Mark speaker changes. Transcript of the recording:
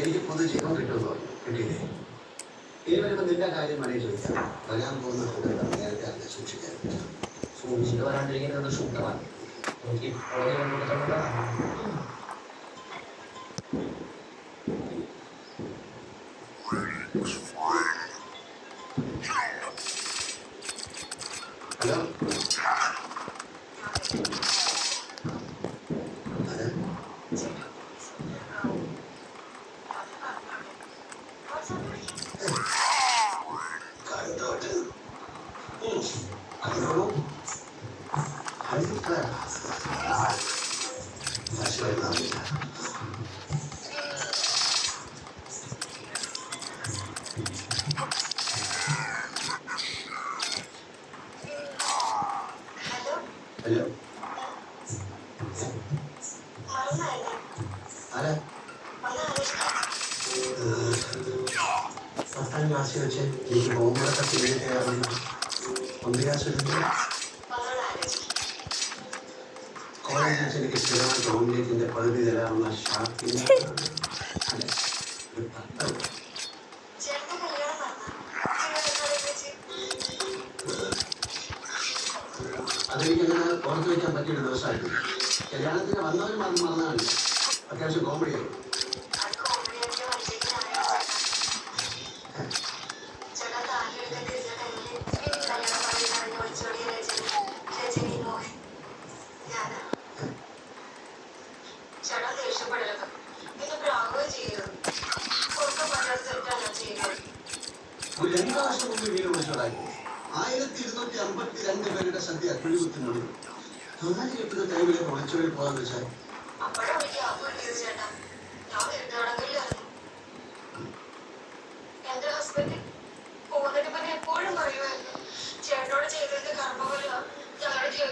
Speaker 1: എനിക്ക് പൊതുജീവൻ കിട്ടുമെന്ന് പറഞ്ഞു. കിട്ടിയില്ലേ? ഇനി വരുമ്പോൾ നിന്റെ കാര്യം മണി ചോദിക്കാം. വരാൻ പോകുന്ന നേരത്തെ അറിഞ്ഞ സൂക്ഷിക്കാൻ
Speaker 2: സൂക്ഷിച്ച് വരാണ്ടിരിക്കുന്നത് ശുദ്ധമാണ്. എനിക്ക്
Speaker 1: ഹലോ, ഹലോ, ആരാ? 10ാം ക്ലാസ്സിൽ വെച്ച് എനിക്ക് ഹോംവർക്കൊക്കെ ചെയ്തിട്ടായിരുന്നു. കോളേജിൽ വെച്ച് എനിക്ക് സ്ഥിരമായിട്ട് ഓംലേറ്റിന്റെ പകുതി തരാറുള്ള ഷാപ്പിന് അതെനിക്കങ്ങനെ പുറത്ത് വയ്ക്കാൻ പറ്റിയൊരു ദിവസമായിരുന്നു. കല്യാണത്തിന് വന്നവരും അത് മറന്നാണ്. അത്യാവശ്യം കോമഡിയായിരുന്നു. ഒരു 2 വർഷം മുമ്പ് വീട് വിളിച്ചോടായി 1252 പേരുടെ സദ്യ കുഴികുത്തി മുടി. നാല് കെട്ടുന്ന ടൈമിലേക്ക് ഒളിച്ചോടി പോകാന്ന് വെച്ചാൽ
Speaker 3: എന്റെ ഹസ്ബൻഡ്